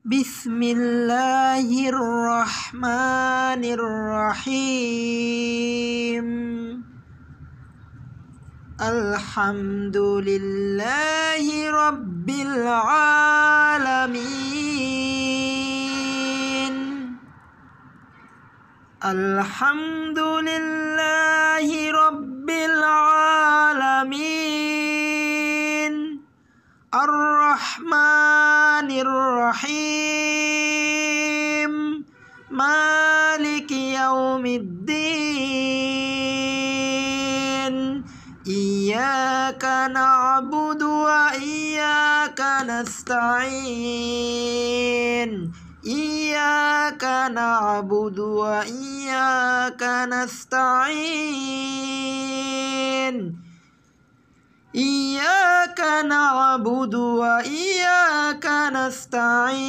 বিসমিল্লাহির রহমানির রহিম। আলহামদুলিল্লাহি রাব্বিল আলামিন। আলহামদুলিল্লাহি রাব্বিল আলামিন। আর রহমানির রহিম। মালিকি ইয়াউমিদ্দিন। ইয়্যাকা না'বুদু ওয়া ইয়্যাকা নাস্তাঈন। ইয়্যাকা না'বুদু ওয়া ইয়্যাকা নাস্তাঈন। ইয়্যাকা না'বুদু ওয়া ইয়্যাকা নাস্তাঈন।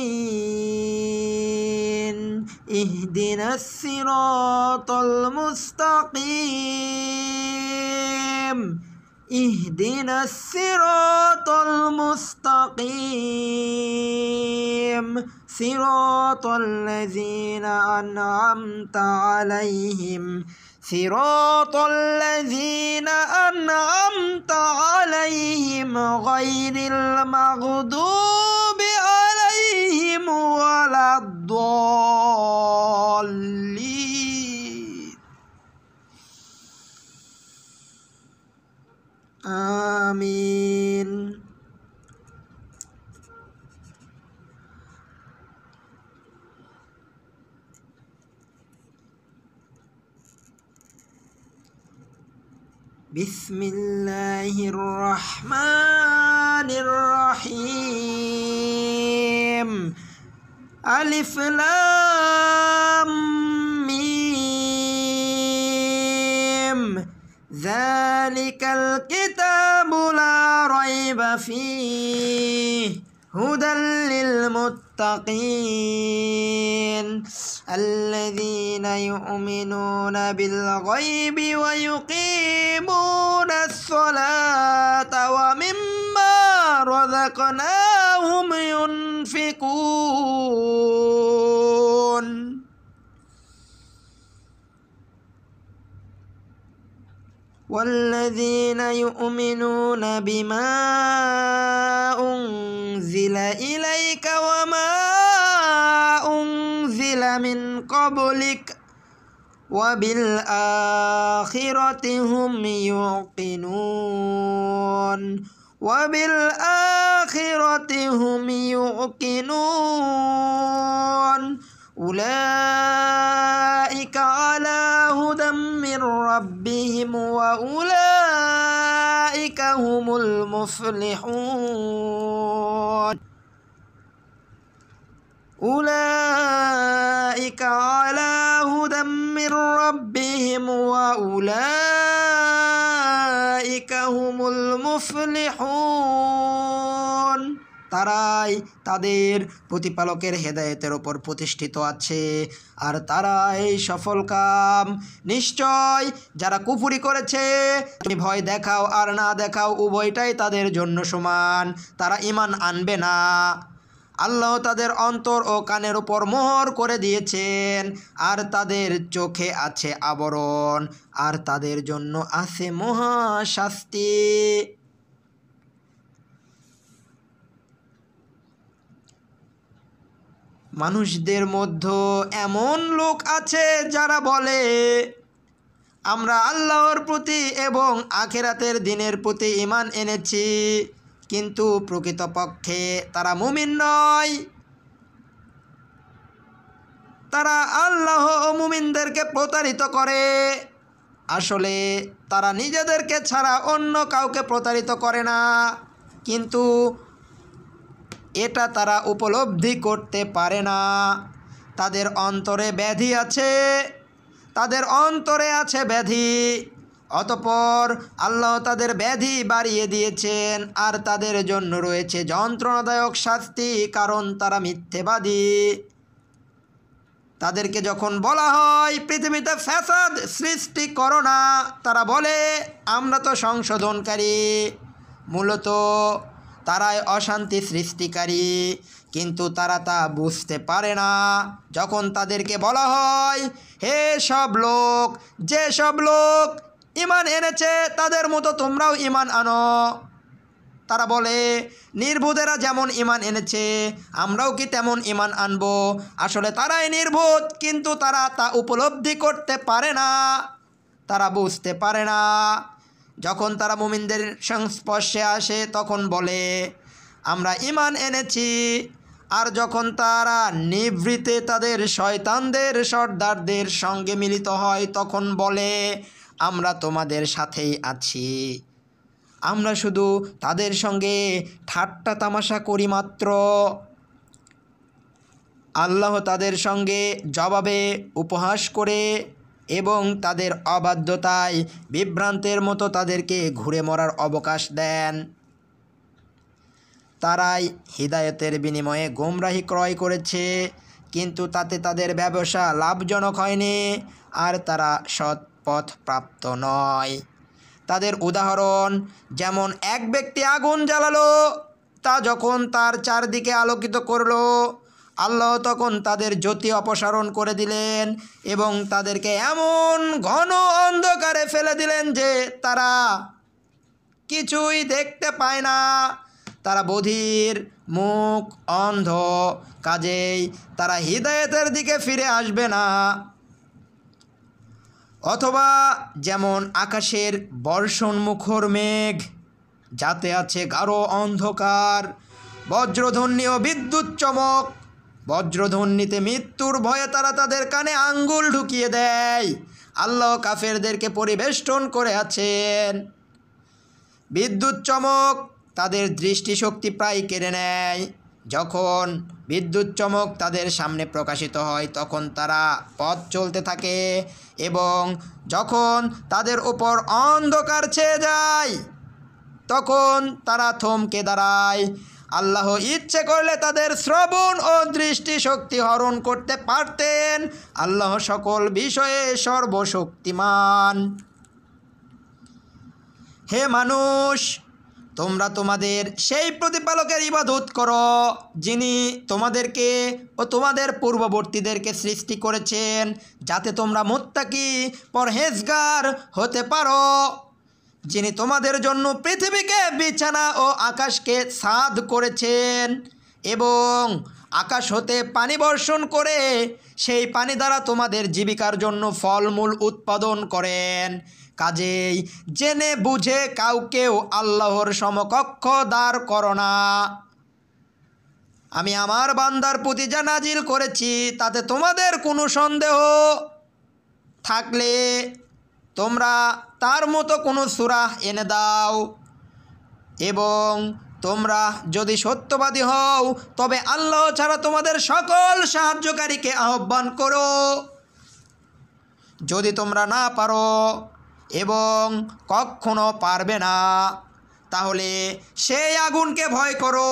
ইহদিনাস সিরাতাল মুস্তাকিম। ইহদিনাস সিরাতাল মুস্তাকিম। সিরাতাল লাযীনা আন'আমতা আলাইহিম। সিরাতাল লাযীনা আন'আমতা আলাইহিম গায়রিল মাগদুবি আলাইহিম ওয়ালাদ-দাল্লিন। আমিন। বিসমিল্লাহির রহমানির রহিম। আলিফ লাম মিম। যালিকাল কিতাবু লা রাইবা ফীহি হুদাল লিল মুত্তাকিন আল্লাযীনা ইউমিনুনা বিল গায়বি ওয়া ইউকিমুনাস সালাতা ওয়া মিম্মা রাযাকনাহুম ইউনফিকুন। والذين يؤمنون بما أنزل إليك وما أنزل من قبلك وبالآخرة هم يوقنون. وبالآخرة هم يوقنون. أولئك على هدى من ربهم وأولئك هم المفلحون. أولئك على هدى من ربهم وأولئك هم المفلحون. তারাই তাদের প্রতিপালকের হেদায়েতের ওপর প্রতিষ্ঠিত আছে আর তারাই সফল কাম। নিশ্চয় যারা কুফরি করেছে তুমি ভয় দেখাও আর না দেখাও উভয়টাই তাদের জন্য সমান। তারা ঈমান আনবে না। আল্লাহ তাদের অন্তর ও কানের উপর মোহর করে দিয়েছেন আর তাদের চোখে আছে আবরণ আর তাদের জন্য আছে মহা শাস্তি। মানুষদের মধ্যে এমন লোক আছে যারা বলে আমরা আল্লাহর প্রতি এবং আখিরাতের দিনের প্রতি ঈমান এনেছি, কিন্তু প্রকৃতপক্ষে তারা মুমিন নয়। তারা আল্লাহ ও মুমিনদেরকে প্রতারিত করে। আসলে তারা নিজেদেরকে ছাড়া অন্য কাউকে প্রতারিত করে না, কিন্তু এটা তারা উপলব্ধি করতে পারে না। তাদের অন্তরে ব্যাধি আছে, তাদের অন্তরে আছে ব্যাধি। অতঃপর আল্লাহ তাদের ব্যাধি বাড়িয়ে দিয়েছেন আর তাদের জন্য রয়েছে যন্ত্রণাদায়ক শাস্তি, কারণ তারা মিথ্যেবাদী। তাদেরকে যখন বলা হয় পৃথিবীতে ফ্যাসাদ সৃষ্টি করো না, তারা বলে আমরা তো সংশোধনকারী। মূলত তারাই অশান্তি সৃষ্টিকারী। কিন্তু তারা তা বুঝতে পারে না। যখন তাদেরকে বলা হয়, হে সব লোক, যে সব লোক ঈমান এনেছে তাদের মতো তোমরাও ঈমান আনো, তারা বলে, নির্বোধেরা যেমন ঈমান এনেছে আমরাও কি তেমন ঈমান আনবো। আসলে তারাই নির্বোধ, কিন্তু তারা তা উপলব্ধি করতে পারে না, তারা বুঝতে পারে না। যখন তারা মুমিনদের সংস্পর্শে আসে তখন বলে, আমরা ঈমান এনেছি। আর যখন তারা নিভৃতে তাদের শয়তানদের সর্দারদের সঙ্গে মিলিত হয় তখন বলে, আমরা তোমাদের সাথেই আছি, আমরা শুধু তাদের সঙ্গে ঠাট্টা তামাশা করি মাত্র। আল্লাহ তাদের সঙ্গে জবাবে উপহাস করে এবং তাদের অবাধ্যতায় বিভ্রান্তের মতো তাদেরকে ঘুরে মরার অবকাশ দেন। তারাই হিদায়তের বিনিময়ে গোমরাহি ক্রয় করেছে, কিন্তু তাতে তাদের ব্যবসা লাভজনক হয়নি, আর তারা সৎ পথ প্রাপ্ত নয়। তাদের উদাহরণ যেমন এক ব্যক্তি আগুন জ্বালালো, তা যখন তার চারদিকে আলোকিত করলো, আল্লাহ তখন তাদের জ্যোতি অপসারণ করে দিলেন এবং তাদেরকে এমন ঘন অন্ধকারে ফেলে দিলেন যে তারা কিছুই দেখতে পায় না। তারা বধির, মুখ অন্ধ, কাজেই তারা হিদায়াতের দিকে ফিরে আসবে না। অথবা যেমন আকাশের বর্ষণমুখর মেঘ, যাতে আছে গাঢ় অন্ধকার, বজ্রধ্বনি ও বিদ্যুৎ চমক। বজ্রধ্বনিতে মৃত্যুর ভয়ে তারা তাদের কানে আঙ্গুল ঢুকিয়ে দেয়। আল্লাহ কাফেরদেরকে পরিবেষ্টন করে আছেন। বিদ্যুৎ চমক তাদের দৃষ্টিশক্তি প্রায় কেড়ে নেয়। যখন বিদ্যুৎ চমক তাদের সামনে প্রকাশিত হয় তখন তারা পথ চলতে থাকে, এবং যখন তাদের উপর অন্ধকার ছেয়ে যায় তখন তারা থমকে দাঁড়ায়। আল্লাহ ইচ্ছে করলে তাদের শ্রবণ ও দৃষ্টিশক্তি হরণ করতে পারতেন। আল্লাহ সকল বিষয়ে সর্বশক্তিমান। হে মানুষ, তোমরা তোমাদের সেই প্রতিপালকের ইবাদত করো যিনি তোমাদেরকে ও তোমাদের পূর্ববর্তীদেরকে সৃষ্টি করেছেন, যাতে তোমরা মুত্তাকি পরহেজগার হতে পারো। যিনি তোমাদের জন্য পৃথিবীকে বিছানা ও আকাশকে ছাদ করেছেন এবং আকাশ হতে পানি বর্ষণ করে সেই পানি দ্বারা তোমাদের জীবিকার জন্য ফলমূল উৎপাদন করেন। কাজেই জেনে বুঝে কাউকেও আল্লাহর সমকক্ষ দাঁড় করো না। আমি আমার বান্দার প্রতি যা নাজিল করেছি তাতে তোমাদের কোনো সন্দেহ থাকলে তোমরা তার মতো কোনো সূরা এনে দাও, এবং তোমরা যদি সত্যবাদী হও তবে আল্লাহ ছাড়া তোমাদের সকল সাহায্যকারীকে আহ্বান করো। যদি তোমরা না পারো এবং কখনো পারবে না, তাহলে সেই আগুনকে ভয় করো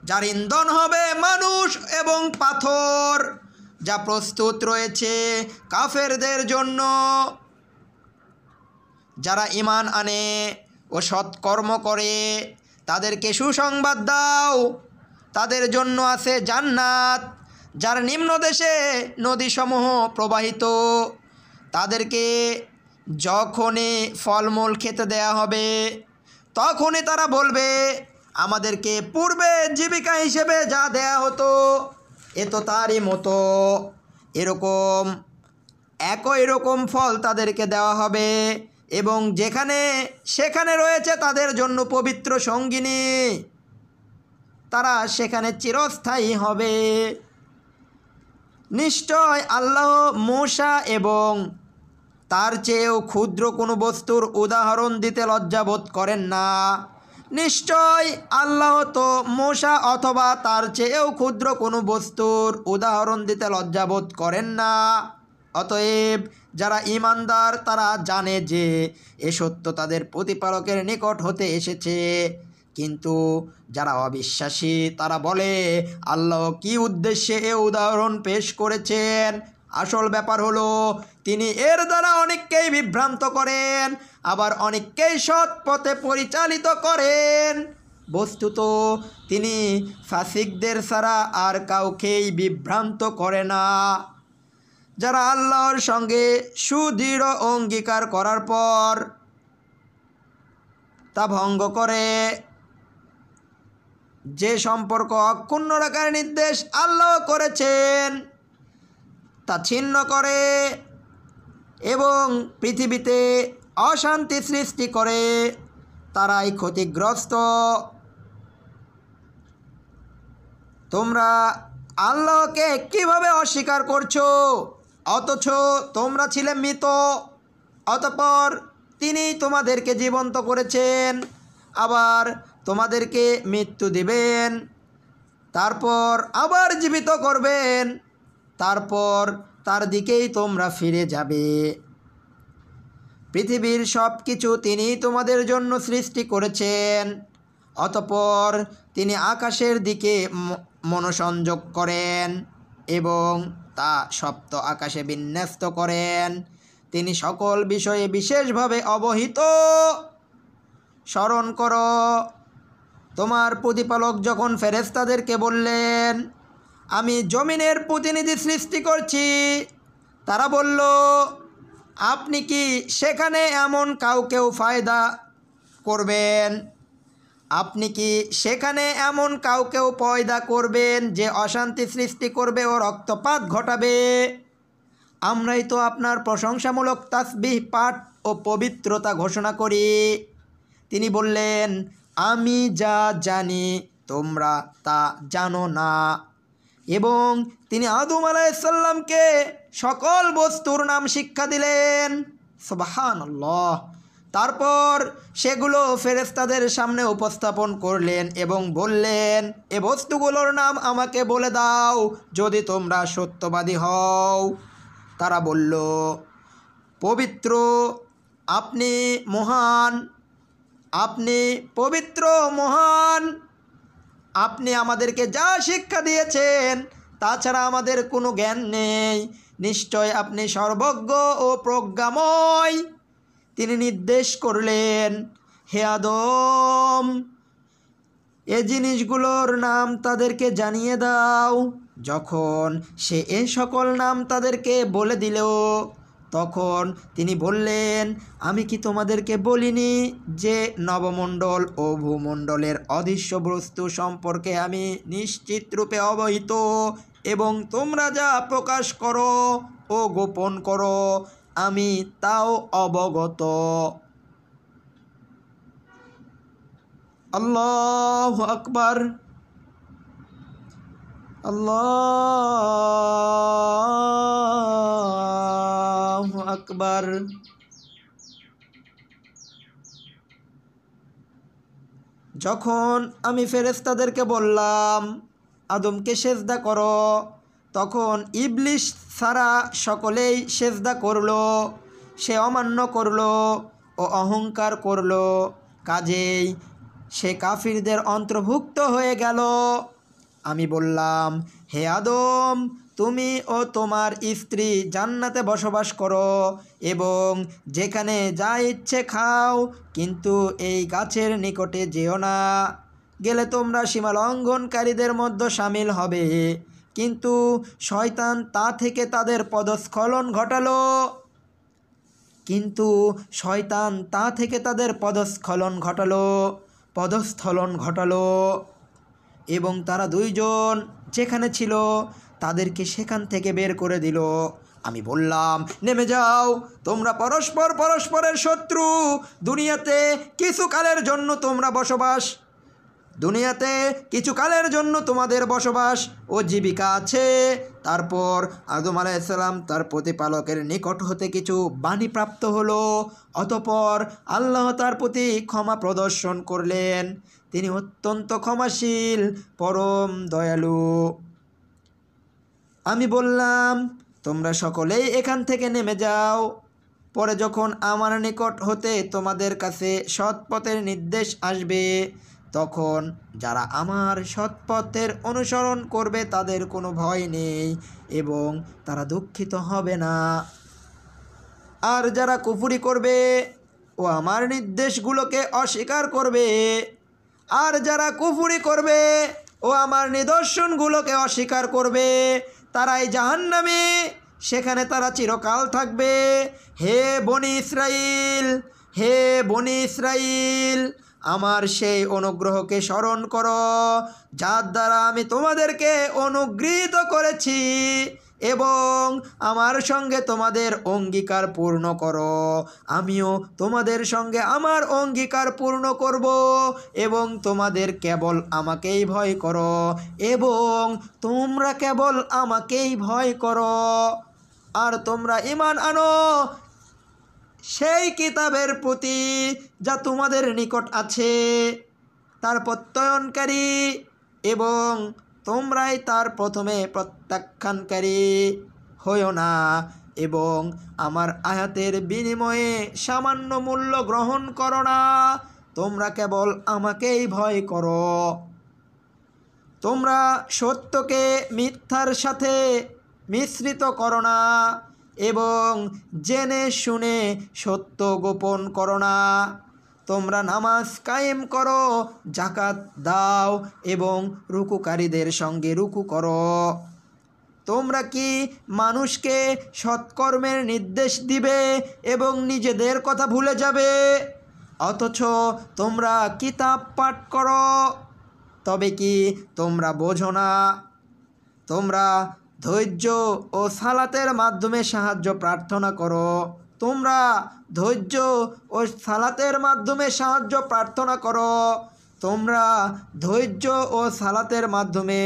যার ইন্ধন হবে মানুষ এবং পাথর, যা প্রস্তুত রয়েছে কাফেরদের জন্য। যারা ঈমান আনে ও সৎকর্ম করে তাদেরকে সুসংবাদ দাও, তাদের জন্য আছে জান্নাত যার নিম্নদেশে নদীসমূহ প্রবাহিত। তাদেরকে যখনই ফলমূল খেতে দেয়া হবে তখনই তারা বলবে, আমাদেরকে পূর্বে জীবিকা হিসেবে যা দেয়া হতো এ তো তারই মতো। একই রকম ফল তাদেরকে দেওয়া হবে এবং সেখানে রয়েছে তাদের জন্য পবিত্র সঙ্গিনী, তারা সেখানে চিরস্থায়ী হবে। নিশ্চয় আল্লাহ মূসা এবং তার চেয়েও ক্ষুদ্র কোনো বস্তুর উদাহরণ দিতে লজ্জাবোধ করেন না। নিশ্চয় আল্লাহ তো মূসা অথবা তার চেয়েও ক্ষুদ্র কোনো বস্তুর উদাহরণ দিতে লজ্জাবোধ করেন না। অতএব যারা ঈমানদার তারা জানে যে এ সত্য তাদের প্রতিপালকের নিকট হতে এসেছে, কিন্তু যারা অবিশ্বাসী তারা বলে, আল্লাহ কি উদ্দেশ্যে এ উদাহরণ পেশ করেছেন। আসল ব্যাপার হলো তিনি এর দ্বারা অনেককেই বিভ্রান্ত করেন, আবার অনেককেই সৎ পথে পরিচালিত করেন। বস্তুত তিনি ফাসিকদের ছাড়া আর কাউকেই বিভ্রান্ত করে না। যারা আল্লাহর সঙ্গে সুদৃঢ় অঙ্গীকার করার পর তা ভঙ্গ করে, যে সম্পর্ক অক্ষুণ্ণ রাখার নির্দেশ আল্লাহ করেছেন তা ছিন্ন করে এবং পৃথিবীতে অশান্তি সৃষ্টি করে, তারাই ক্ষতিগ্রস্ত। তোমরা আল্লাহকে কিভাবে অস্বীকার করছো, অথচ তোমরা ছিলে মৃত, অতঃপর তিনি তোমাদেরকে জীবন্ত করেছেন, আবার তোমাদেরকে মৃত্যু দিবেন, তারপর আবার জীবিত করবেন, তারপর তার দিকেই তোমরা ফিরে যাবে। পৃথিবীর সব কিছু তিনি তোমাদের জন্য সৃষ্টি করেছেন, অতঃপর তিনি আকাশের দিকে মনোসংযোগ করেন এবং তা সপ্ত আকাশে বিন্যস্ত করেন। তিনি সকল বিষয়ে বিশেষভাবে অবহিত। স্মরণ করো, তোমার প্রতিপালক যখন ফেরেশতাদেরকে বললেন, আমি জমিনের প্রতিনিধি সৃষ্টি করছি, তারা বলল, আপনি কি সেখানে এমন কাউকেও ফায়দা করবেন? আপনি কি সেখানে এমন কাউকেও পয়দা করবেন যে অশান্তি সৃষ্টি করবে ও রক্তপাত ঘটাবে? আমরাই তো আপনার প্রশংসামূলক তাসবিহ পাঠ ও পবিত্রতা ঘোষণা করি। তিনি বললেন, আমি যা জানি তোমরা তা জানো না। এবং তিনি আদম আলাইহিসসালামকে সকল বস্তুর নাম শিক্ষা দিলেন। সুবহানাল্লাহ। তারপর সেগুলো ফেরেশতাদের সামনে উপস্থাপন করলেন এবং বললেন, এ বস্তুগুলোর নাম আমাকে বলে দাও যদি তোমরা সত্যবাদী হও। তারা বলল, পবিত্র, আপনি মহান, আপনি পবিত্র মহান, আপনি আমাদেরকে যা শিক্ষা দিয়েছেন তাছাড়া আমাদের কোনো জ্ঞান নেই, নিশ্চয় আপনি সর্বজ্ঞ ও প্রজ্ঞাময়। তিনি নির্দেশ করলেন, হে আদম, এ জিনিসগুলোর নাম তাদেরকে জানিয়ে দাও। যখন সে এ সকল নাম তাদেরকে বলে দিল, তখন তিনি বললেন, আমি কি তোমাদেরকে বলিনি যে নবমণ্ডল ও ভূমণ্ডলের অদৃশ্য বস্তু সম্পর্কে আমি নিশ্চিত রূপে অবহিত, এবং তোমরা যা প্রকাশ করো ও গোপন করো আমি তাও অবগত। আল্লাহু আকবার, আল্লাহু আকবার। যখন আমি ফেরেশতাদেরকে বললাম আদমকে সেজদা করো, তখন ইবলিস ছাড়া সকলেই সেজদা করলো। সে অমান্য করলো ও অহংকার করলো, কাজেই সে কাফিরদের অন্তর্ভুক্ত হয়ে গেল। আমি বললাম, হে আদম, তুমি ও তোমার স্ত্রী জান্নাতে বসবাস করো এবং যেখানে যা ইচ্ছে খাও, কিন্তু এই গাছের নিকটে যেও না, গেলে তোমরা সীমা লঙ্ঘনকারীদের মধ্যে শামিল হবে। কিন্তু শয়তান তা থেকে তাদের পদস্খলন ঘটালো এবং তারা দুইজন যেখানে ছিল তাদেরকে সেখান থেকে বের করে দিল। আমি বললাম, নেমে যাও, তোমরা পরস্পরের শত্রু। দুনিয়াতে কিছু কালের জন্য তোমাদের বসবাস ও জীবিকা আছে। তারপর আদম আলাইহিসসালাম তার প্রতিপালকের নিকট হতে কিছু বাণী প্রাপ্ত হলো, অতঃপর আল্লাহ তার প্রতি ক্ষমা প্রদর্শন করলেন। তিনি অত্যন্ত ক্ষমাশীল, পরম দয়ালু। আমি বললাম, তোমরা সকলেই এখান থেকে নেমে যাও। পরে যখন আমার নিকট হতে তোমাদের কাছে সৎপথের নির্দেশ আসবে, তখন যারা আমার সৎপথের অনুসরণ করবে তাদের কোনো ভয় নেই এবং তারা দুঃখিত হবে না। আর যারা কুফরি করবে ও আমার নির্দেশগুলোকে অস্বীকার করবে, আর যারা কুফরি করবে ও আমার নিদর্শনগুলোকে অস্বীকার করবে তারাই জাহান্নামে, সেখানে তারা চিরকাল থাকবে। হে বনি ইসরাইল, হে বনি ইসরাইল, আমার সেই অনুগ্রহকে স্মরণ করো যার দ্বারা আমি তোমাদেরকে অনুগৃহীত করেছি, এবং আমার সঙ্গে তোমাদের অঙ্গীকার পূর্ণ করো। আমিও তোমাদের সঙ্গে আমার অঙ্গীকার পূর্ণ করব, এবং তোমাদের কেবল আমাকেই ভয় করো, এবং তোমরা কেবল আমাকেই ভয় করো। আর তোমরা ঈমান আনো সেই কিতাবের প্রতি যা তোমাদের নিকট আছে, তার প্রত্যয়নকারী, এবং তোমরাই তার প্রথমে প্রত্যাখ্যানকারী হইও না, এবং আমার আয়াতের বিনিময়ে সামান্য মূল্য গ্রহণ করো না। তোমরা কেবল আমাকেই ভয় করো। তোমরা সত্যকে মিথ্যার সাথে মিশ্রিত করো না, এবং জেনে শুনে সত্য গোপন করো না। তোমরা নামাজ কায়েম করো, জাকাত দাও, এবং রুকুকারীদের সঙ্গে রুকু করো। তোমরা কি মানুষকে সৎকর্মের নির্দেশ দিবে এবং নিজেদের কথা ভুলে যাবে? অথচ তোমরা কিতাব পাঠ করো, তবে কি তোমরা বোঝো না? তোমরা ধৈর্য ও সালাতের মাধ্যমে সাহায্য প্রার্থনা করো। তোমরা ধৈর্য ও সালাতের মাধ্যমে সাহায্য প্রার্থনা করো। তোমরা ধৈর্য ও সালাতের মাধ্যমে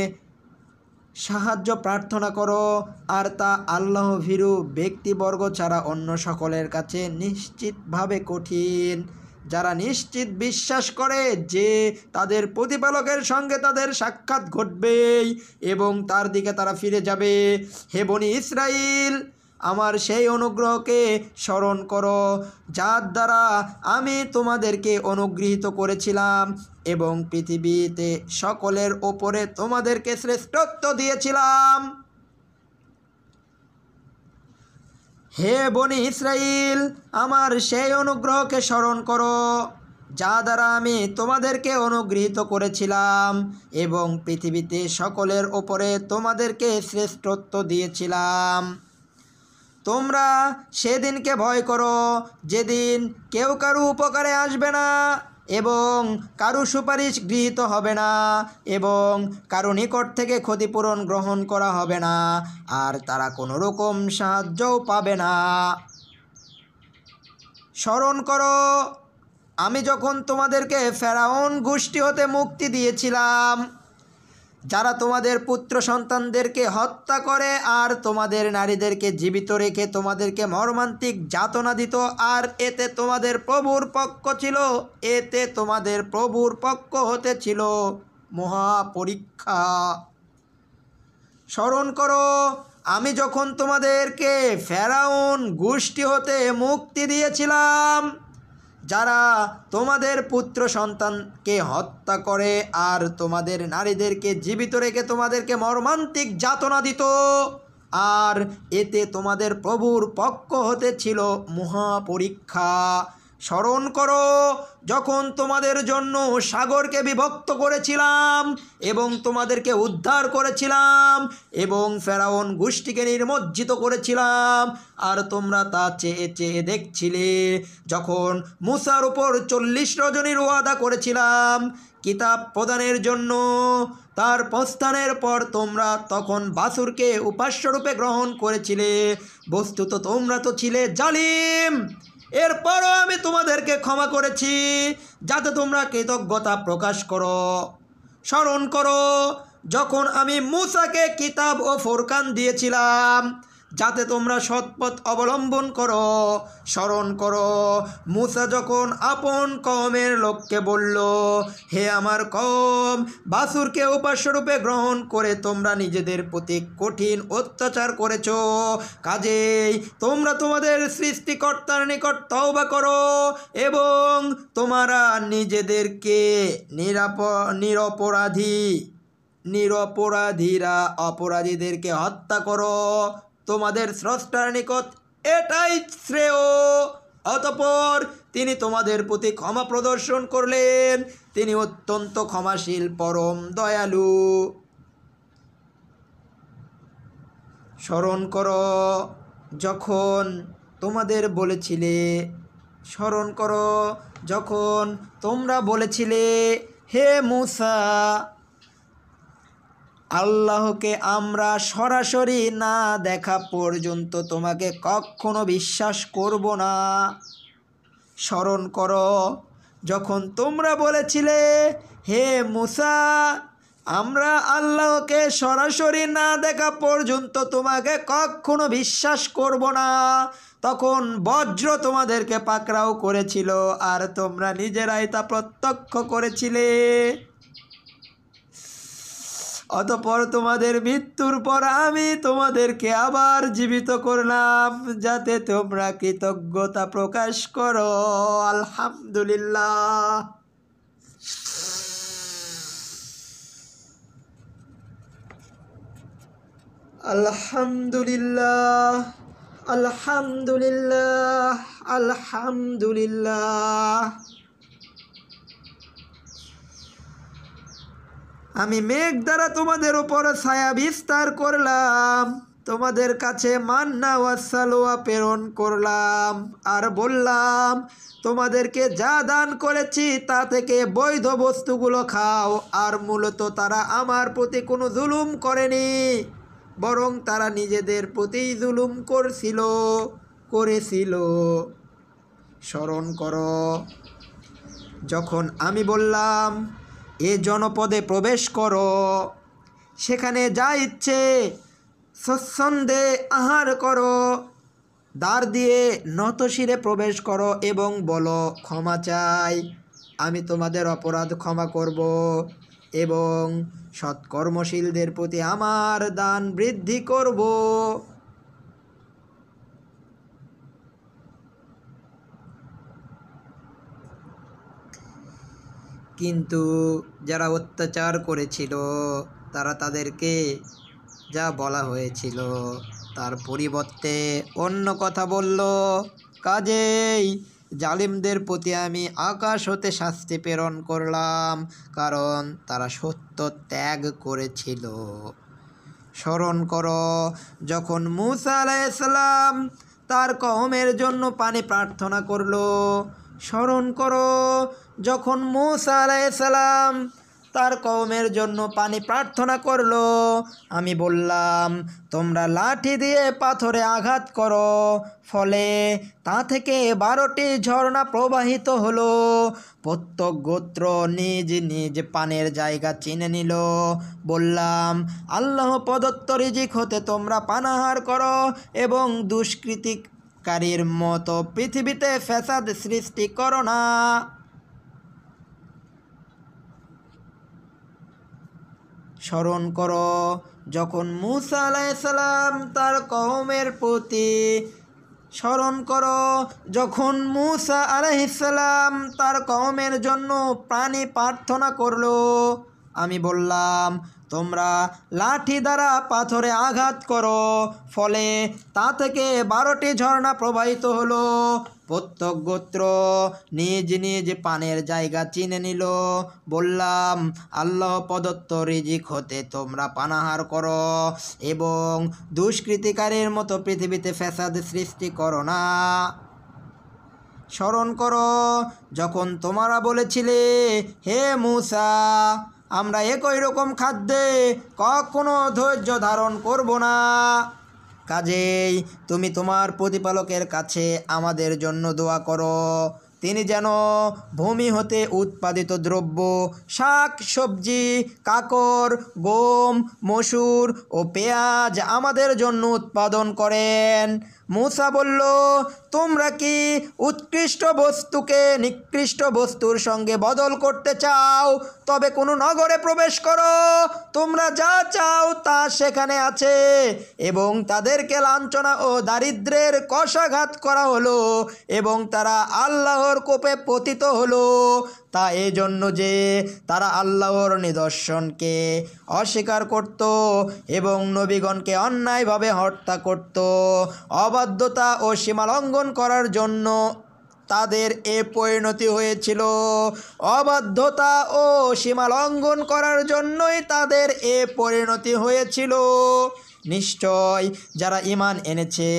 সাহায্য প্রার্থনা করো, আর তা আল্লাহ ভীরু ব্যক্তিবর্গ ছাড়া অন্য সকলের কাছে নিশ্চিতভাবে কঠিন। যারা নিশ্চিত বিশ্বাস করে যে তাদের প্রতিপালকের সঙ্গে তাদের সাক্ষাৎ ঘটবেই এবং তার দিকে তারা ফিরে যাবে। হে বনি ইসরাইল, আমার সেই অনুগ্রহকে স্মরণ করো যার দ্বারা আমি তোমাদেরকে অনুগৃহীত করেছিলাম এবং পৃথিবীতে সকলের ওপরে তোমাদেরকে শ্রেষ্ঠত্ব দিয়েছিলাম। হে বনি ইসরাইল, আমার সেই অনুগ্রহকে স্মরণ করো যা দ্বারা আমি তোমাদেরকে অনুগৃহীত করেছিলাম এবং পৃথিবীতে সকলের ওপরে তোমাদেরকে শ্রেষ্ঠত্ব দিয়েছিলাম। তোমরা সেদিনকে ভয় করো যেদিন কেউ কারো উপকারে আসবে না এবং কারো সুপারিশ গৃহীত হবে না এবং কারো নিকট থেকে ক্ষতিপূরণ গ্রহণ করা হবে না, আর তারা কোনো রকম সাহায্যও পাবে না। স্মরণ করো, আমি যখন তোমাদেরকে ফেরাউন গোষ্ঠী হতে মুক্তি দিয়েছিলাম, যারা তোমাদের পুত্র সন্তানদেরকে হত্যা করে আর তোমাদের নারীদেরকে জীবিত রেখে তোমাদেরকে মর্মান্তিক যাতনা দিত, আর এতে তোমাদের প্রভুর পক্ষ ছিল, এতে তোমাদের প্রভুর পক্ষ হতে ছিল মহা পরীক্ষা। স্মরণ করো, আমি যখন তোমাদেরকে ফেরাউন গোষ্ঠী হতে মুক্তি দিয়েছিলাম, যারা তোমাদের পুত্র সন্তানকে হত্যা করে আর তোমাদের নারীদেরকে জীবিত রেখে তোমাদেরকে মর্মান্তিক যাতনা দিত, আর এতে তোমাদের প্রভুর পক্ষ হতে ছিল মহা পরীক্ষা। স্মরণ করো, যখন তোমাদের জন্য সাগরকে বিভক্ত করেছিলাম এবং তোমাদেরকে উদ্ধার করেছিলাম এবং ফেরাউন গোষ্ঠীকে নির্মজ্জিত করেছিলাম, আর তোমরা তা চেয়ে চেয়ে দেখছিলে। যখন মুসার উপর 40 রজনীর ওয়াদা করেছিলাম কিতাব প্রদানের জন্য, তার প্রস্থানের পর তোমরা তখন বাছুরকে উপাস্যরূপে গ্রহণ করেছিলে। বস্তুত তোমরা তো ছিলে জালিম। এরপরও আমি তোমাদেরকে ক্ষমা করেছি যাতে তোমরা কৃতজ্ঞতা প্রকাশ করো। স্মরণ করো, যখন আমি মূসাকে কিতাব ও ফুরকান দিয়েছিলাম যাতে তোমরা সৎপথ অবলম্বন করো। স্মরণ করো, মূসা যখন আপন কওমের লোককে বলল, হে আমার কওম, বাছুরকে উপাস্যরূপে গ্রহণ করে তোমরা নিজেদের প্রতি কঠিন অত্যাচার করেছ, কাজেই তোমরা তোমাদের সৃষ্টিকর্তার নিকট তওবা করো এবং তোমরা নিজেদেরকে নিরপরাধীরা অপরাধীদেরকে হত্যা করো। তোমাদের স্রষ্টার নিকট এটাই শ্রেয়। অতঃপর তিনি তোমাদের প্রতি ক্ষমা প্রদর্শন করলেন। তিনি অত্যন্ত ক্ষমাশীল, পরম দয়ালু। স্মরণ করো যখন তোমাদের বলেছিলে, স্মরণ করো যখন তোমরা বলেছিলে, হে মূসা, আল্লাহকে আমরা সরাসরি না দেখা পর্যন্ত তোমাকে কখনো বিশ্বাস করব না। স্মরণ করো যখন তোমরা বলেছিলে, হে মূসা, আমরা আল্লাহকে সরাসরি না দেখা পর্যন্ত তোমাকে কখনো বিশ্বাস করব না। তখন বজ্র তোমাদেরকে পাকড়াও করেছিল আর তোমরা নিজেরাই তা প্রত্যক্ষ করেছিলে। অতঃপর তোমাদের মৃত্যুর পর আমি তোমাদেরকে আবার জীবিত করলাম, যাতে তোমরা কৃতজ্ঞতা প্রকাশ করো। আলহামদুলিল্লাহ। আলহামদুলিল্লাহ, আলহামদুলিল্লাহ, আলহামদুলিল্লাহ। আমি মেঘ দ্বারা তোমাদের উপর ছায়া বিস্তার করলাম, তোমাদের কাছে মান্না ওয়া সালওয়া প্রেরণ করলাম, আর বললাম, তোমাদেরকে যা দান করেছি তা থেকে বৈধ বস্তুগুলো খাও। আর মূলত তারা আমার প্রতি কোনো জুলুম করেনি, বরং তারা নিজেদের প্রতিই জুলুম করেছিল। স্মরণ করো যখন আমি বললাম, এ জনপদে প্রবেশ করো, সেখানে যা ইচ্ছে স্বচ্ছন্দে আহার করো, দ্বার দিয়ে নতশিরে প্রবেশ করো এবং বলো, ক্ষমা চাই, আমি তোমাদের অপরাধ ক্ষমা করব এবং সৎকর্মশীলদের প্রতি আমার দান বৃদ্ধি করব। কিন্তু যারা অত্যাচার করেছিল তারা তাদেরকে যা বলা হয়েছিল তার পরিবর্তে অন্য কথা বলল। কাজেই জালিমদের প্রতি আমি আকাশ হতে শাস্তি প্রেরণ করলাম, কারণ তারা সত্য ত্যাগ করেছিল। স্মরণ করো যখন মূসা আলাইহিস সালাম তার কওমের জন্য পানি প্রার্থনা করলো। স্মরণ করো যখন মূসা আলাইহিস সালাম তার কওমের জন্য পানি প্রার্থনা করলো। আমি বললাম, তোমরা লাঠি দিয়ে পাথরে আঘাত করো, ফলে তা থেকে 12টি ঝর্ণা প্রবাহিত হলো। প্রত্যেক গোত্র নিজ নিজ পানের জায়গা চিনে নিল। বললাম, আল্লাহ প্রদত্ত রিজিক হতে তোমরা পানাহার করো এবং দুষ্কৃতিকারীর মতো পৃথিবীতে ফ্যাসাদ সৃষ্টি করো না। স্মরণ করো যখন মূসা আলাইহিস সালাম তার কওমের প্রতি স্মরণ করো যখন মূসা আলাইহিস সালাম তার কওমের জন্য পানি প্রার্থনা করলো। আমি বললাম, তোমরা লাঠি দ্বারা পাথরে আঘাত করো, ফলে তা থেকে 12টি ঝর্ণা প্রবাহিত হলো। প্রত্যেক গোত্র নিজ নিজ পানের জায়গা চিনে নিল। বললাম, আল্লাহ প্রদত্ত রিজিক হতে তোমরা পানাহার করো এবং দুষ্কৃতিকারীর মতো পৃথিবীতে ফ্যাসাদ সৃষ্টি করো না। স্মরণ করো যখন তোমরা বলেছিলে, হে মূসা, আমরা একই রকম খাদ্যে কখনো ধৈর্য ধারণ করব না। কাজেই তুমি তোমার প্রতিপালকের কাছে আমাদের জন্য দোয়া করো, তিনি যেন ভূমি হতে উৎপাদিত দ্রব্য, শাক সবজি, কাকর, গম, মসুর ও পেঁয়াজ আমাদের জন্য উৎপাদন করেন। মূসা বলল, তোমরা কি উৎকৃষ্ট বস্তুকে নিকৃষ্ট বস্তুর সঙ্গে বদল করতে চাও? তবে কোনো নগরে প্রবেশ করো, তোমরা যা চাও তা সেখানে আছে। এবং তাদেরকে লাঞ্ছনা ও দারিদ্র্যের কষাঘাত করা হলো এবং তারা আল্লাহর কোপে পতিত হলো। তা এই জন্য যে তারা আল্লাহর নিদর্শনকে অস্বীকার করত এবং নবীগণকে অন্যায়ভাবে হত্যা করত। অবাধ্যতা ও সীমালঙ্ঘন করার জন্য তাদের এ পরিণতি হয়েছিল। অবাধ্যতা ও সীমা লঙ্ঘন করার জন্যই তাদের এ পরিণতি হয়েছিল। নিশ্চয় যারা ঈমান এনেছে,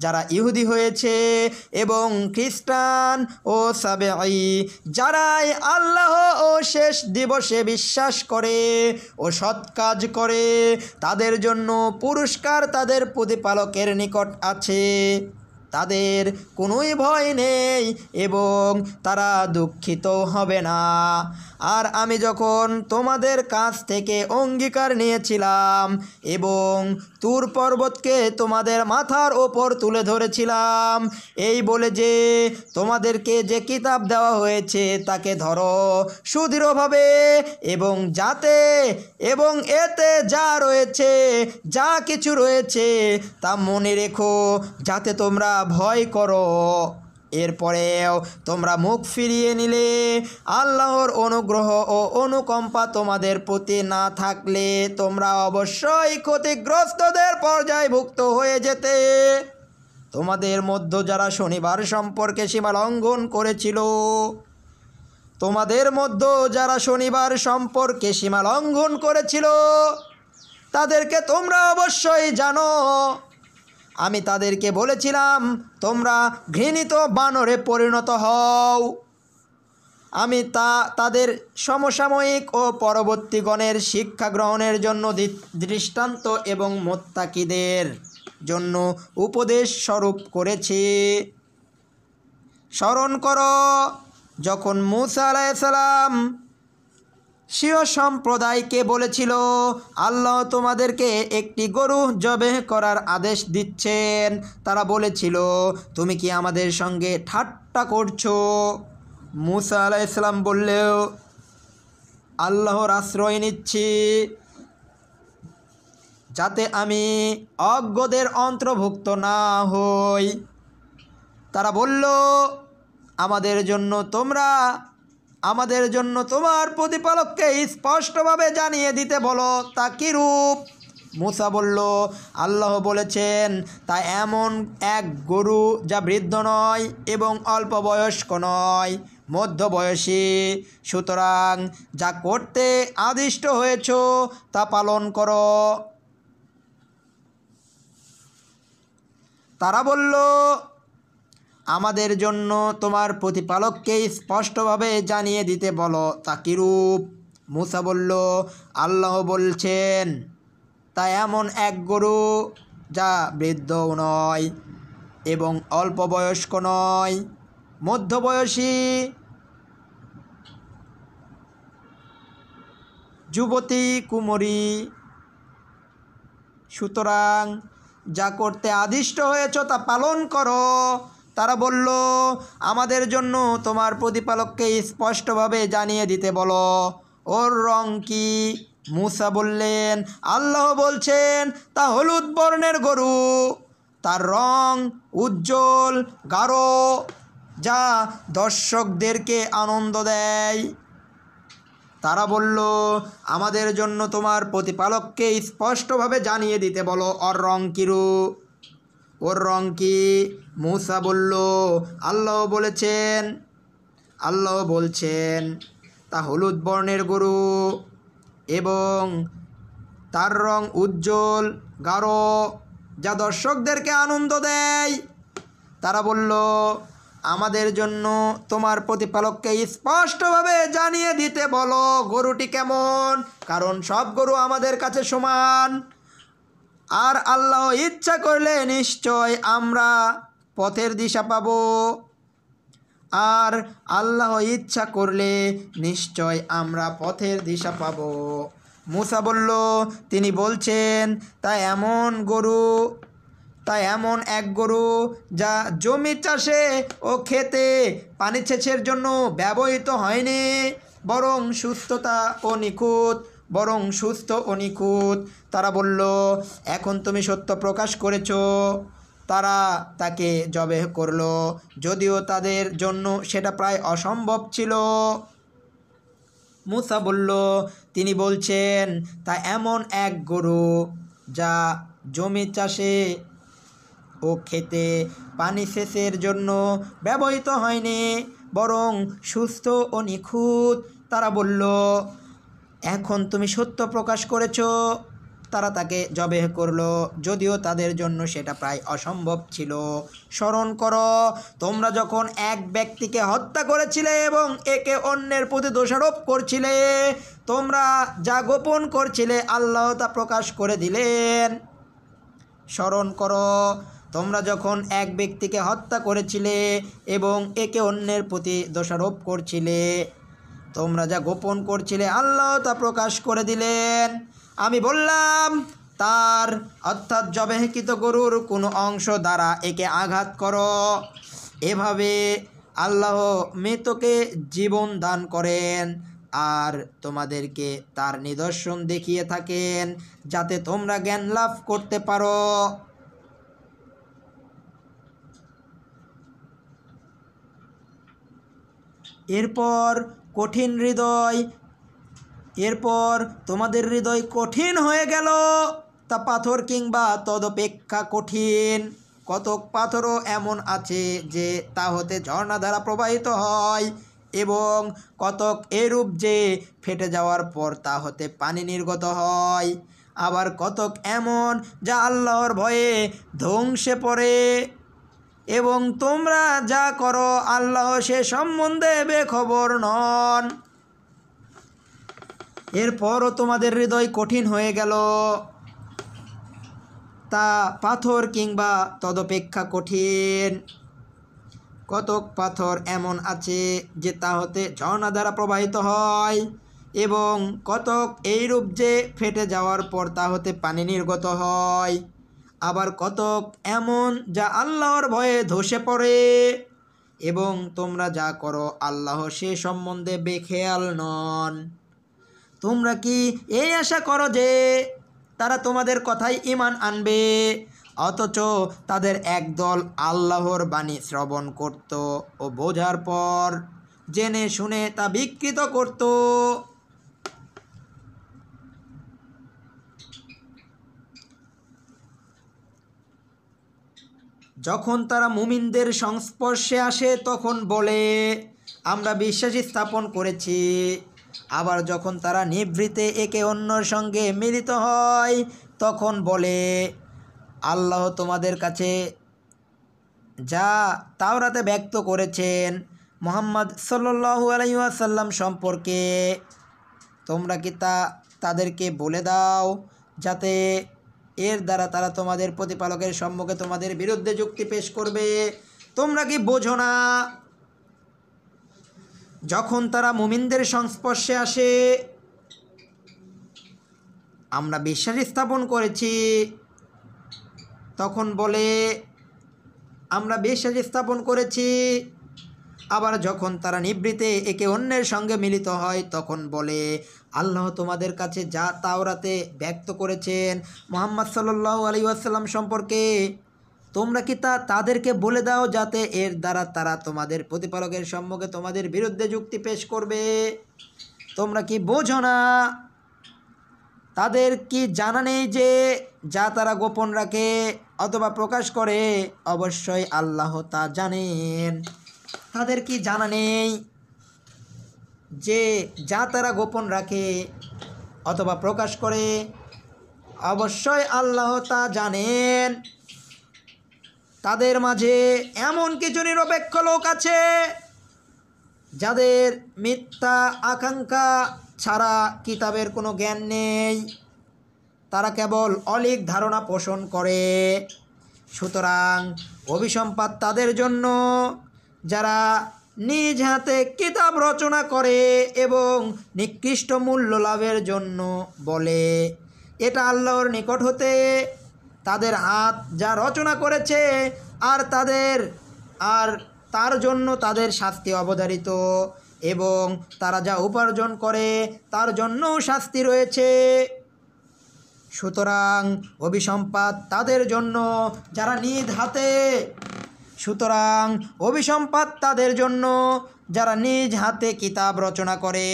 যারা ইহুদি হয়েছে এবং খ্রিস্টান ও সাবেঈ, যারাই আল্লাহ ও শেষ দিবসে বিশ্বাস করে ও সৎ কাজ করে, তাদের জন্য পুরস্কার তাদের প্রতিপালকের নিকট আছে। তাদের কোনোই ভয় নেই এবং তারা দুঃখিত হবে না। আর আমি যখন তোমাদের কাছ থেকে অঙ্গীকার নিয়েছিলাম এবং তুর পর্বতকে তোমাদের মাথার ওপর তুলে ধরেছিলাম, এই বলে যে তোমাদেরকে যে কিতাব দেওয়া হয়েছে তাকে ধরো সুদৃঢ়ভাবে, এবং এতে যা রয়েছে, যা কিছু রয়েছে তা মনে রেখো, যাতে তোমরা ভয় করো। এরপরেও তোমরা মুখ ফিরিয়ে নিলে আল্লাহর অনুগ্রহ ও অনুকম্পা তোমাদের প্রতি না থাকলে তোমরা অবশ্যই ক্ষতিগ্রস্তদের পর্যায়ভুক্ত হয়ে যেতে। তোমাদের মধ্যে যারা শনিবার সম্পর্কে সীমা লঙ্ঘন করেছিল, তাদেরকে তোমরা অবশ্যই জানো। আমি তাদেরকে বলেছিলাম, তোমরা ঘৃণিত বানরে পরিণত হও। আমি তাদের সমসাময়িক ও পরবর্তীগণের শিক্ষা গ্রহণের জন্য দৃষ্টান্ত এবং মুত্তাকিদের জন্য উপদেশ স্বরূপ করেছি। স্মরণ করো যখন মূসা আলাইহিস সালাম স্বীয় সম্প্রদায়কে বলেছিল, আল্লাহ তোমাদেরকে একটি গরু জবেহ করার আদেশ দিচ্ছেন। তারা বলেছিল, তুমি কি আমাদের সঙ্গে ঠাট্টা করছো? মূসা আলাইহিস সালাম বললেও, আল্লাহর আশ্রয় নিচ্ছি যাতে আমি অজ্ঞদের অন্তর্ভুক্ত না হই। তারা বলল, আমাদের জন্য তোমার প্রতিপালককে স্পষ্টভাবে জানিয়ে দিতে বলো, তা কি রূপ? মূসা বলল, আল্লাহ বলেছেন, তা এমন এক গরু যা বৃদ্ধ নয় এবং অল্প বয়স্ক নয়, মধ্যবয়সী। সুতরাং যা করতে আদিষ্ট হয়েছ তা পালন করো। তারা বলল, আমাদের জন্য তোমার প্রতিপালককে স্পষ্টভাবে জানিয়ে দিতে বলো, তা কিরূপ? মূসা বলল, আল্লাহ বলছেন, তা এমন এক গরু যা বৃদ্ধও নয় এবং অল্প বয়স্ক নয়, মধ্যবয়সী, যুবতী কুমারী। সুতরাং যা করতে আদিষ্ট হয়েছ তা পালন করো। তারা বলল, আমাদের জন্য তোমার প্রতিপালককে স্পষ্টভাবে জানিয়ে দিতে বলো, ওর রং কি? মূসা বললেন, আল্লাহ বলছেন, তা হলুদ বর্ণের গরু, তার রং উজ্জ্বল গাঢ়, যা দর্শকদেরকে আনন্দ দেয়। তারা বলল, আমাদের জন্য তোমার প্রতিপালককে স্পষ্টভাবে জানিয়ে দিতে বলো, ওর রং কি? মূসা বলল, আল্লাহ বলছেন, তা হলুদ বর্ণের গরু এবং তার রং উজ্জ্বল গাঢ়, যা দর্শকদেরকে আনন্দ দেয়। তারা বলল, আমাদের জন্য তোমার প্রতিপালককে স্পষ্টভাবে জানিয়ে দিতে বলো, গরুটি কেমন, কারণ সব গরু আমাদের কাছে সমান। আর আল্লাহ ইচ্ছা করলে নিশ্চয় আমরা পথের দিশা পাব। মূসা বলল, তিনি বলছেন, তা এমন এক গরু যা জমি চাষে ও ক্ষেতে পানি সেচের জন্য ব্যবহৃত হয়নি, বরং সুস্থ ও নিখুঁত। তারা বলল, এখন তুমি সত্য প্রকাশ করেছ। তারা তাকে জবেহ করল, যদিও তাদের জন্য সেটা প্রায় অসম্ভব ছিল। মূসা বলল, তিনি বলছেন, তা এমন এক গরু যা জমি চাষে ও ও খেতে পানি সেচের জন্য ব্যবহৃত হয়নি, বরং সুস্থ ও নিখুঁত। তারা বলল, এখন তুমি সত্য প্রকাশ করেছ। তারা তাকে জবেহ করল, যদিও তাদের জন্য সেটা প্রায় অসম্ভব ছিল। স্মরণ করো, তোমরা যখন এক ব্যক্তিকে হত্যা করেছিলে এবং একে অন্যের প্রতি দোষারোপ করছিলে, তোমরা যা গোপন করছিলে আল্লাহ তা প্রকাশ করে দিলেন। স্মরণ করো, তোমরা যখন এক ব্যক্তিকে হত্যা করেছিলে এবং একে অন্যের প্রতি দোষারোপ করছিলে, তোমরা যা গোপন করছিলে আল্লাহ তা প্রকাশ করে দিলেন। আমি বললাম, তার অর্থাৎ জবেহকৃত গরুর কোনো অংশ দ্বারা একে আঘাত করো। এভাবে আল্লাহ মৃতকে জীবন দান করেন আর তোমাদেরকে তার নিদর্শন দেখিয়ে থাকেন, যাতে তোমরা জ্ঞান লাভ করতে পারো। এরপর তোমাদের হৃদয় কঠিন হয়ে গেল, তা পাথর কিংবা তদপেক্ষা কঠিন। কতক পাথরও এমন আছে যে তা হতে ঝর্ণাধারা প্রবাহিত হয়, এবং কতক এরূপ যে ফেটে যাওয়ার পর তা হতে পানি নির্গত হয়। আবার কতক এমন যা আল্লাহর ভয়ে ধ্বংসে পড়ে, এবং তোমরা যা করো আল্লাহ সে সম্বন্ধে বেখবর নন। এরপরও তোমাদের হৃদয় কঠিন হয়ে গেল, তা পাথর কিংবা তদপেক্ষা কঠিন। কতক পাথর এমন আছে যে তা হতে ঝর্ণা দ্বারা প্রবাহিত হয়, এবং কতক এইরূপ যে ফেটে যাওয়ার পর তা হতে পানি নির্গত হয়। আবার কতক এমন যা আল্লাহর ভয়ে ধসে পড়ে, এবং তোমরা যা করো আল্লাহ সে সম্বন্ধে বেখেয়াল নন। তোমরা কি এই আশা করো যে তারা তোমাদের কথায় ঈমান আনবে, অথচ তাদের একদল আল্লাহর বাণী শ্রবণ করত ও বোঝার পর জেনে শুনে তা বিকৃত করত। যখন তারা মুমিনদের সংস্পর্শে আসে তখন বলে, আমরা বিশ্বাস স্থাপন করেছি। আবার যখন তারা নিভৃতে একে অন্যর সঙ্গে মিলিত হয় তখন বলে, আল্লাহ তোমাদের কাছে যা তাওরাতে ব্যক্ত করেছেন মুহাম্মদ সাল্লাল্লাহু আলাইহি ওয়াসাল্লাম সম্পর্কে, তোমরা কি তাদেরকে বলে দাও, যাতে এর দ্বারা তারা তোমাদের প্রতিপালকের সম্মুখে তোমাদের বিরুদ্ধে যুক্তি পেশ করবে। তোমরা কি বোঝো না? যখন তারা মুমিনদের সংস্পর্শে আসে, আমরা বিশ্বাস স্থাপন করেছি, তখন বলে, আমরা বিশ্বাস স্থাপন করেছি। আবার যখন তারা নিভৃতে একে অন্যের সঙ্গে মিলিত হয় তখন বলে, আল্লাহ তোমাদের কাছে যা তাওরাতে ব্যক্ত করেছেন মুহাম্মদ সাল্লাল্লাহু আলাইহি ওয়াসাল্লাম সম্পর্কে, তোমরা কি তাদেরকে বলে দাও, যাতে এর দ্বারা তারা তোমাদের প্রতিপালকের সম্মুখে তোমাদের বিরুদ্ধে যুক্তি পেশ করবে। তোমরা কি বোঝো না? তাদের কি জানা নেই যে যা তারা গোপন রাখে অথবা প্রকাশ করে অবশ্যই আল্লাহ তা জানেন। তাদের কি জানা নেই যে যা তারা গোপন রাখে অথবা প্রকাশ করে অবশ্যই আল্লাহ তা জানেন। তাদের মাঝে এমন কিছু নিরপেক্ষ লোক আছে যাদের মিথ্যা আকাঙ্ক্ষা ছাড়া কিতাবের কোনো জ্ঞান নেই, তারা কেবল অলীক ধারণা পোষণ করে। সুতরাং অভিসম্পাত তাদের জন্য যারা নিজ হাতে কিতাব রচনা করে এবং নিকৃষ্ট মূল্য লাভের জন্য বলে, এটা আল্লাহর নিকট হতে তাদের হাত যা রচনা করেছে, আর তার জন্য তাদের শাস্তি অবধারিত, এবং তারা যা উপার্জন করে তার জন্যও শাস্তি রয়েছে। সুতরাং অভিসম্পাত তাদের জন্য যারা নিজ হাতে কিতাব রচনা করে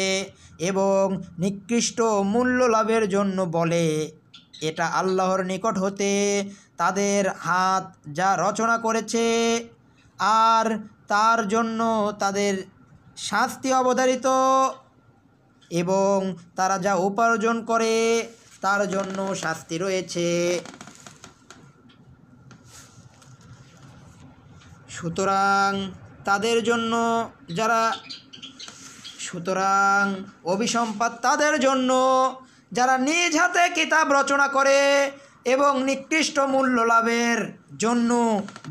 এবং নিকৃষ্ট মূল্য লাভের জন্য বলে, এটা আল্লাহর নিকট হতে তাদের হাত যা রচনা করেছে, আর তার জন্য তাদের শাস্তি অবধারিত, এবং তারা যা উপার্জন করে তার জন্য শাস্তি রয়েছে। সুতরাং অভিসম্পাদ তাদের জন্য যারা নিজ হাতে কিতাব রচনা করে এবং নিকৃষ্ট মূল্য লাভের জন্য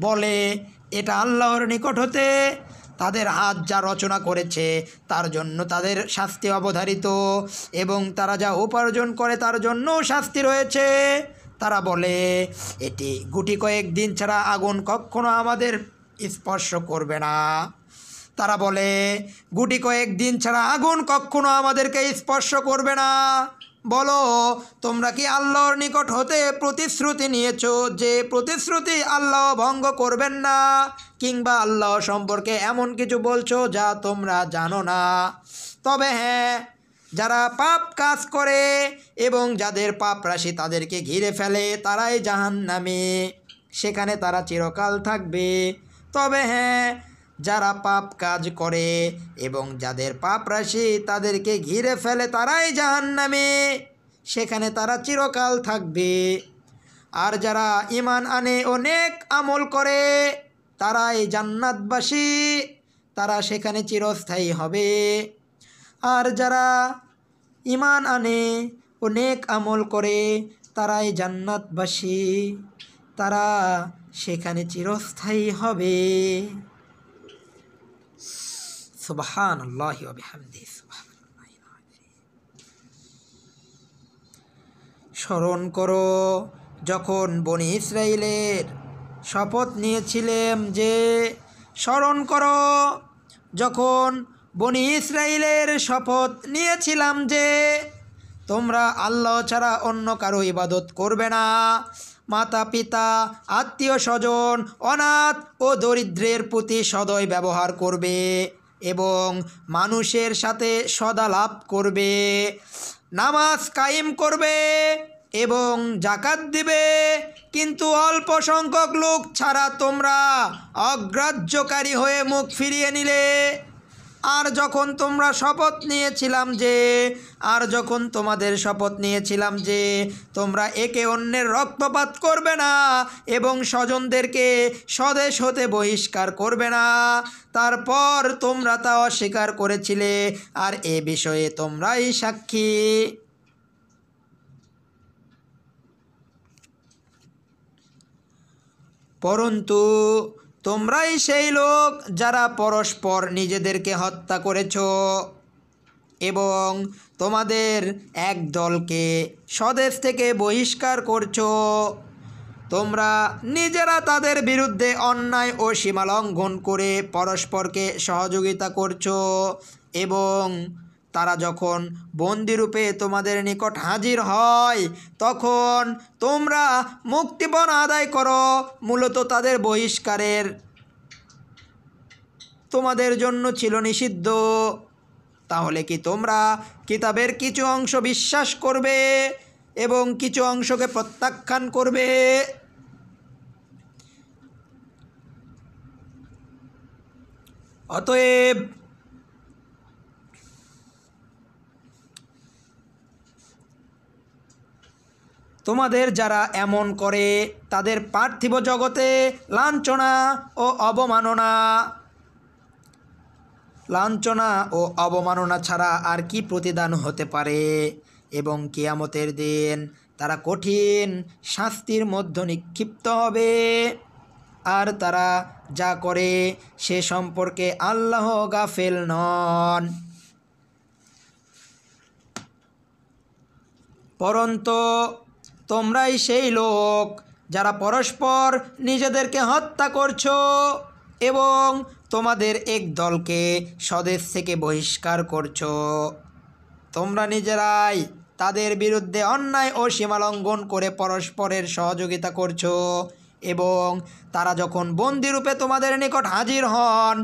বলে এটা আল্লাহর নিকট হতে তাদের হাত যা রচনা করেছে তার জন্য তাদের শাস্তি অবধারিত, এবং তারা যা উপার্জন করে তার জন্যও শাস্তি রয়েছে। তারা বলে এটি গুটি কয়েক দিন ছাড়া আগুন কখনো আমাদের স্পর্শ করবে না। তারা বলে গুটি কয়েক দিন ছাড়া আগুন কখনো আমাদেরকে স্পর্শ করবে না। বলো, তোমরা কি আল্লাহর নিকট হতে প্রতিশ্রুতি নিয়েছো যে প্রতিশ্রুতি আল্লাহ ভঙ্গ করবেন না, কিংবা আল্লাহ সম্পর্কে এমন কিছু বলছো যা তোমরা জানো না? তবে হ্যাঁ, যারা পাপ কাজ করে এবং যাদের পাপ রাশি তাদেরকে ঘিরে ফেলে তারাই জাহান্নামে, সেখানে তারা চিরকাল থাকবে। তবে হ্যাঁ, যারা পাপ কাজ করে এবং যাদের পাপ রাশি তাদেরকে ঘিরে ফেলে তারাই জাহান্নামে, সেখানে তারা চিরকাল থাকবে। আর যারা ঈমান আনে ও নেক আমল করে তারাই জান্নাতবাসী, তারা সেখানে চিরস্থায়ী হবে। আর যারা ঈমান আনে ও নেক আমল করে তারাই জান্নাতবাসী, তারা সেখানে চিরস্থায়ী হবে। সুবহানাল্লাহি ওয়া বিহামদিহি। স্মরণ করো যখন বনি ইসরাইলের শপথ নিয়েছিলাম যে তোমরা আল্লাহ ছাড়া অন্য কারো ইবাদত করবে না, মাতা পিতা, আত্মীয় স্বজন, অনাথ ও দরিদ্রের প্রতি সদয় ব্যবহার করবে এবং মানুষের সাথে সদালাপ করবে, নামাজ কায়েম করবে এবং জাকাত দিবে, কিন্তু অল্প সংখ্যক লোক ছাড়া তোমরা অগ্রাহ্যকারী হয়ে মুখ ফিরিয়ে নিলে। আর যখন তোমাদের শপথ নিয়েছিলাম যে তোমরা একে অন্যের রক্তপাত করবে না এবং স্বজনদেরকে স্বদেশ হতে বহিষ্কার করবে না, তারপর তোমরা তা অস্বীকার করেছিলে, আর এ বিষয়ে তোমরাই সাক্ষী। পরন্তু তোমরাই সেই লোক যারা পরস্পর নিজেদেরকে হত্যা করেছ এবং তোমাদের এক দলকে স্বদেশ থেকে বহিষ্কার করছো। তোমরা নিজেরা তাদের বিরুদ্ধে অন্যায় ও সীমালঙ্ঘন করে পরস্পরকে সহযোগিতা করছো, এবং তারা যখন বন্দিরূপে তোমাদের নিকট হাজির হয় তখন তোমরা মুক্তিপণ আদায় করো। মূলত তাদের বহিষ্কারের তোমাদের জন্য ছিল নিষিদ্ধ। তাহলে কি তোমরা কিতাবের কিছু অংশ বিশ্বাস করবে এবং কিছু অংশকে প্রত্যাখ্যান করবে? অতএব তোমাদের যারা এমন করে তাদের পার্থিব জগতে লাঞ্ছনা ও অবমাননা ছাড়া আর কি প্রতিদান হতে পারে, এবং কিয়ামতের দিন তারা কঠিন শাস্তির মধ্যে নিক্ষিপ্ত হবে। আর তারা যা করে সে সম্পর্কে আল্লাহ গাফেল নন। পরন্তু তোমরাই সেই লোক যারা পরস্পর নিজেদেরকে হত্যা করছো এবং তোমাদের এক দলকে স্বদেশ থেকে বহিষ্কার করছো। তোমরা নিজেরাই তাদের বিরুদ্ধে অন্যায় ও সীমালঙ্ঘন করে পরস্পরের সহযোগিতা করছো, এবং তারা যখন বন্দিরূপে তোমাদের নিকট হাজির হন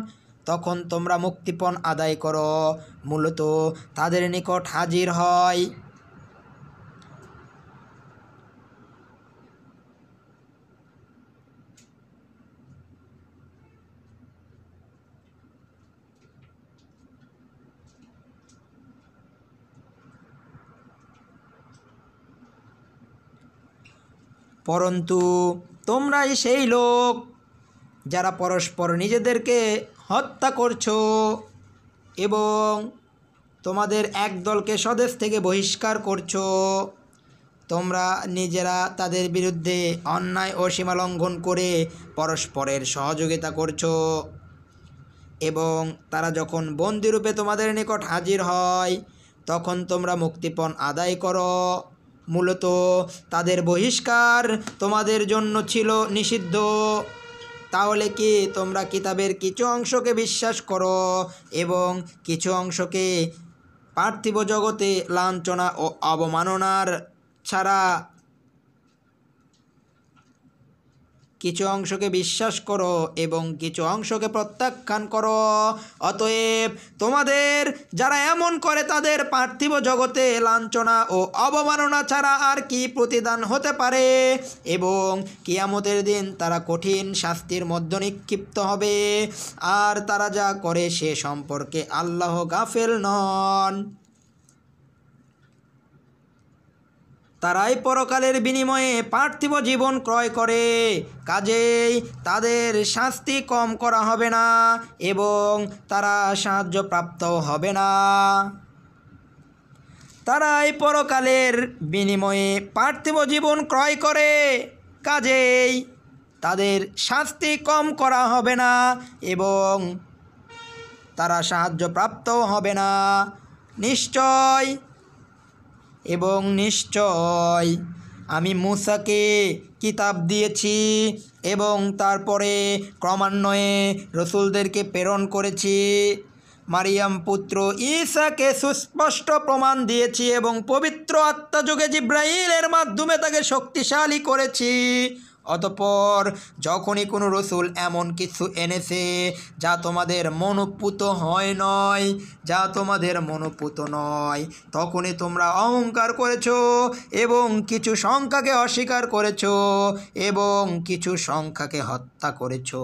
তখন তোমরা মুক্তিপণ আদায় করো। মূলত তাদের নিকট হাজির হয় পরন্তু তোমরাই সেই লোক যারা পরস্পর নিজেদেরকে হত্যা করছো এবং তোমাদের এক দলকে স্বদেশ থেকে বহিষ্কার করছো। তোমরা নিজেরা তাদের বিরুদ্ধে অন্যায় ও সীমালঙ্ঘন করে পরস্পরের সহযোগিতা করছো এবং তারা যখন বন্দিরূপে তোমাদের নিকট হাজির হয় তখন তোমরা মুক্তিপণ আদায় করো। মূলত তাদের বহিষ্কার তোমাদের জন্য ছিল নিষিদ্ধ। তাহলে কি তোমরা কিতাবের কিছু অংশকে বিশ্বাস করো এবং কিছু অংশকে পার্থিব জগতে লাঞ্ছনা ও অবমাননার ছাড়া কিছু অংশকে বিশ্বাস করো এবং কিছু অংশকে প্রত্যাখ্যান করো। অতএব তোমাদের যারা এমন করে তাদের পার্থিব জগতে লাঞ্ছনা ও অবমাননা ছাড়া আর কি প্রতিদান হতে পারে এবং কিয়ামতের দিন তারা কঠিন শাস্তির মধ্যে নিক্ষিপ্ত হবে। আর তারা যা করে সে সম্পর্কে আল্লাহ গাফেল নন। তারাই পরকালের বিনিময়ে পার্থিব জীবন ক্রয় করে, কাজেই তাদের শাস্তি কম করা হবে না এবং তারা সাহায্যপ্রাপ্তও হবে না। তারাই পরকালের বিনিময়ে পার্থিব জীবন ক্রয় করে, কাজেই তাদের শাস্তি কম করা হবে না এবং তারা সাহায্যপ্রাপ্তও হবে না। নিশ্চয় আমি মূসাকে কিতাব দিয়েছি এবং তারপরে ক্রমান্বয়ে রসুলদেরকে প্রেরণ করেছি। মারিয়াম পুত্র ঈসাকে সুস্পষ্ট প্রমাণ দিয়েছি এবং পবিত্র আত্মাযোগে জিব্রাইলের মাধ্যমে তাকে শক্তিশালী করেছি। অতঃপর যখনই কোনো রসুল এমন কিছু এনেছে যা তোমাদের মনোপুত নয়, তখনই তোমরা অহংকার করেছো এবং কিছু সংখ্যাকে অস্বীকার করেছো এবং কিছু সংখ্যাকে হত্যা করেছো।